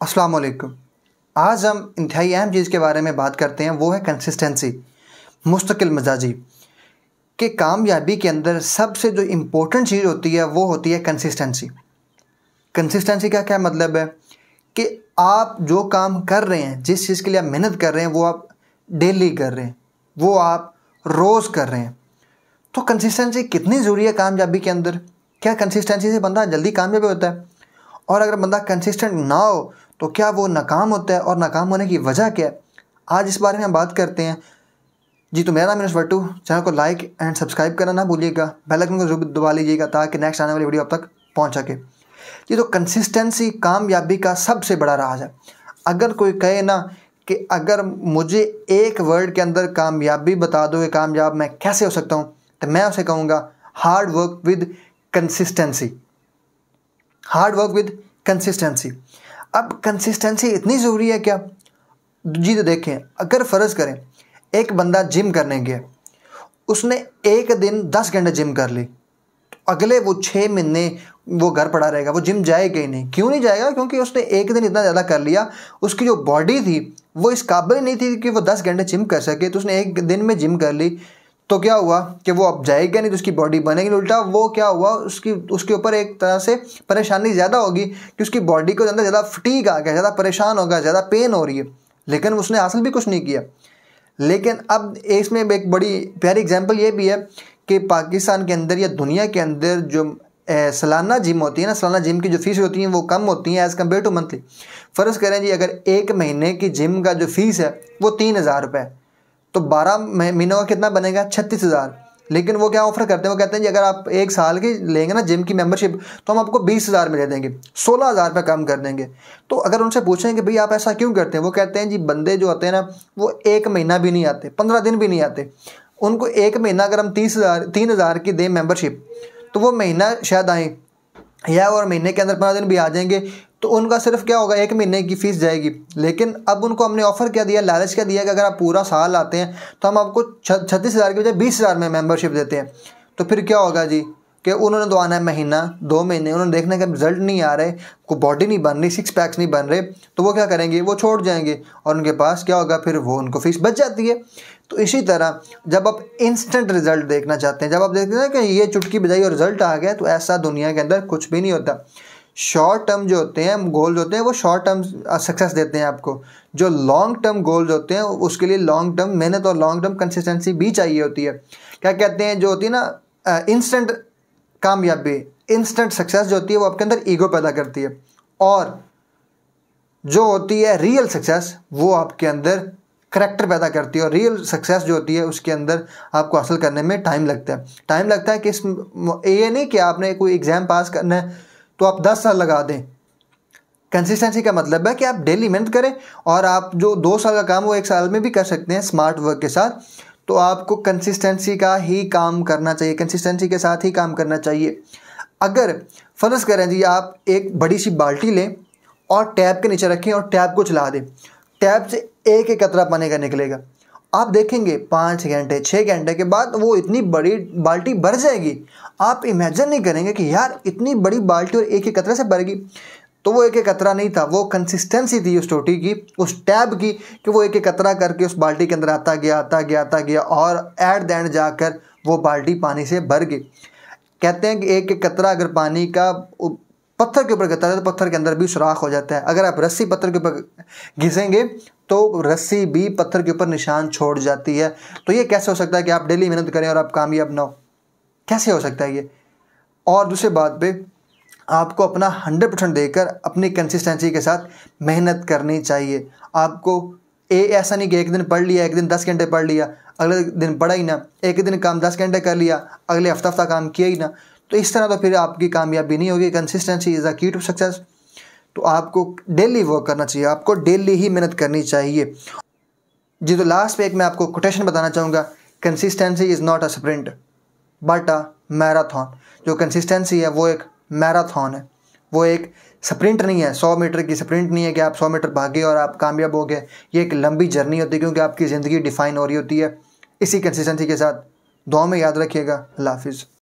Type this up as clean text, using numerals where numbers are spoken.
अस्सलाम वालेकुम। आज हम इंतहाई अहम चीज़ के बारे में बात करते हैं, वो है कंसिस्टेंसी। मुस्तकिल मिजाजी के कामयाबी के अंदर सबसे जो इम्पोर्टेंट चीज़ होती है वो होती है कंसिस्टेंसी। कंसिस्टेंसी का क्या मतलब है कि आप जो काम कर रहे हैं, जिस चीज़ के लिए आप मेहनत कर रहे हैं, वो आप डेली कर रहे हैं, वो आप रोज़ कर रहे हैं। तो कंसिस्टेंसी कितनी ज़रूरी है कामयाबी के अंदर? क्या कंसिस्टेंसी से बंदा जल्दी कामयाब होता है? और अगर बंदा कंसिस्टेंट ना हो तो क्या वो नाकाम होता है, और नाकाम होने की वजह क्या है? आज इस बारे में हम बात करते हैं। जी, तो मेरा नाम है वट्टू। चैनल को लाइक एंड सब्सक्राइब करना ना भूलिएगा, बेल आइकन को जरूर दबा लीजिएगा ताकि नेक्स्ट आने वाली वीडियो आप तक पहुंच सके। जी, तो कंसिस्टेंसी कामयाबी का सबसे बड़ा राज है। अगर कोई कहे ना कि अगर मुझे एक वर्ड के अंदर कामयाबी बता दो कि कामयाब मैं कैसे हो सकता हूँ, तो मैं उसे कहूँगा hard work with consistency. Hard work with consistency. अब कंसिस्टेंसी इतनी ज़रूरी है क्या? जी, तो देखें, अगर फ़र्ज़ करें एक बंदा जिम करने गया, उसने एक दिन 10 घंटे जिम कर ली, तो अगले वो 6 महीने वो घर पड़ा रहेगा, वो जिम जाएगा ही नहीं। क्यों नहीं जाएगा? क्योंकि उसने एक दिन इतना ज़्यादा कर लिया, उसकी जो बॉडी थी वो इस काबिल नहीं थी कि वो 10 घंटे जिम कर सके। तो उसने एक दिन में जिम कर ली, तो क्या हुआ कि वो अब जाएगा नहीं, तो उसकी बॉडी बनेगी। उल्टा वो क्या हुआ, उसके ऊपर एक तरह से परेशानी ज़्यादा होगी कि उसकी बॉडी को अंदर ज़्यादा फटीग आ गया, ज़्यादा परेशान होगा, ज़्यादा पेन हो रही है, लेकिन उसने हासिल भी कुछ नहीं किया। लेकिन अब इसमें एक बड़ी प्यारी एग्जांपल ये भी है कि पाकिस्तान के अंदर या दुनिया के अंदर जो सालाना जिम होती है ना, सालाना जिम की जो फीस होती है वो कम होती है एज़ कम्पेयर टू मंथली। फ़र्ज़ करें जी, अगर एक महीने की जिम का जो फीस है वो 3,000 रुपये, तो 12 महीनों का कितना बनेगा? 36,000। लेकिन वो क्या ऑफर करते हैं? वो कहते हैं जी अगर आप एक साल की लेंगे ना जिम की मेंबरशिप, तो हम आपको 20,000 में दे देंगे, 16,000 रुपये कम कर देंगे। तो अगर उनसे पूछें कि भाई आप ऐसा क्यों करते हैं, वो कहते हैं जी बंदे जो होते हैं ना, वो एक महीना भी नहीं आते, 15 दिन भी नहीं आते। उनको एक महीना अगर हम 3,000 की दें मेंबरशिप, तो वो महीना शायद आए, या और महीने के अंदर 15 दिन भी आ जाएंगे, तो उनका सिर्फ क्या होगा, एक महीने की फ़ीस जाएगी। लेकिन अब उनको हमने ऑफ़र क्या दिया, लालच क्या दिया कि अगर आप पूरा साल आते हैं तो हम आपको 36,000 की बजाय 20,000 में मेंबरशिप देते हैं। तो फिर क्या होगा जी कि उन्होंने तो आना है महीना 2 महीने, उन्होंने देखने का रिजल्ट नहीं आ रहे, को बॉडी नहीं बन रही, 6 पैक्स नहीं बन रहे, तो वो क्या करेंगे, वो छोड़ जाएंगे, और उनके पास क्या होगा, फिर वो उनको फ़ीस बच जाती है। तो इसी तरह जब आप इंस्टेंट रिजल्ट देखना चाहते हैं, जब आप देखते हैं ना कि ये चुटकी बजाई और रिजल्ट आ गया, तो ऐसा दुनिया के अंदर कुछ भी नहीं होता। शॉर्ट टर्म जो होते हैं गोल्स होते हैं, वो शॉर्ट टर्म सक्सेस देते हैं आपको। जो लॉन्ग टर्म गोल्स होते हैं उसके लिए लॉन्ग टर्म मेहनत और लॉन्ग टर्म कंसिस्टेंसी भी चाहिए होती है। क्या कहते हैं, जो होती है ना इंस्टेंट कामयाबी, इंस्टेंट सक्सेस जो होती है, वो आपके अंदर ईगो पैदा करती है, और जो होती है रियल सक्सेस वो आपके अंदर करैक्टर पैदा करती है। और रियल सक्सेस जो होती है उसके अंदर आपको हासिल करने में टाइम लगता है। टाइम लगता है कि ये नहीं कि आपने कोई एग्ज़ाम पास करना है तो आप 10 साल लगा दें। कंसिस्टेंसी का मतलब है कि आप डेली मेहनत करें, और आप जो 2 साल का काम वो 1 साल में भी कर सकते हैं स्मार्ट वर्क के साथ। तो आपको कंसिस्टेंसी का ही काम करना चाहिए, कंसिस्टेंसी के साथ ही काम करना चाहिए। अगर फ़र्ज़ करें जी, आप एक बड़ी सी बाल्टी लें और टैप के नीचे रखें और टैप को चला दें, टैप से एक एक कतरा पानी का निकलेगा। आप देखेंगे 5 घंटे 6 घंटे के बाद वो इतनी बड़ी बाल्टी भर जाएगी। आप इमेजिन नहीं करेंगे कि यार इतनी बड़ी बाल्टी और एक एक कतरे से भरेगी। तो वो एक एक कतरा नहीं था, वो कंसिस्टेंसी थी उस टोटी की, उस टैब की, कि वो एक एक कतरा करके उस बाल्टी के अंदर आता गया, और एट द एंड जाकर वो बाल्टी पानी से भर गई। कहते हैं कि एक एक कतरा अगर पानी का पत्थर के ऊपर गिरता है तो पत्थर के अंदर भी सुराख हो जाता है। अगर आप रस्सी पत्थर के ऊपर घिसेंगे तो रस्सी भी पत्थर के ऊपर निशान छोड़ जाती है। तो ये कैसे हो सकता है कि आप डेली मेहनत करें और आप कामयाब ना हो? कैसे हो सकता है ये? और दूसरी बात पे आपको अपना 100% देकर अपनी कंसिस्टेंसी के साथ मेहनत करनी चाहिए। आपको ऐसा नहीं कि एक दिन पढ़ लिया, एक दिन 10 घंटे पढ़ लिया, अगले दिन पढ़ा ही ना, एक दिन काम 10 घंटे कर लिया, अगले हफ्ता काम किया ही ना, तो इस तरह तो फिर आपकी कामयाबी नहीं होगी। Consistency is the key to success. तो आपको डेली वर्क करना चाहिए, आपको डेली ही मेहनत करनी चाहिए। जी, तो लास्ट पे एक मैं आपको कोटेशन बताना चाहूँगा, consistency is not a sprint but a marathon. जो कंसिस्टेंसी है वो एक मैराथन है, वो एक स्प्रिंट नहीं है, 100 मीटर की स्प्रिंट नहीं है कि आप 100 मीटर भागे और आप कामयाब हो गए। ये एक लंबी जर्नी होती है, क्योंकि आपकी ज़िंदगी डिफ़ाइन हो रही होती है। इसी कंसिस्टेंसी के साथ दुआ में याद रखिएगा। अल्लाह हाफिज़।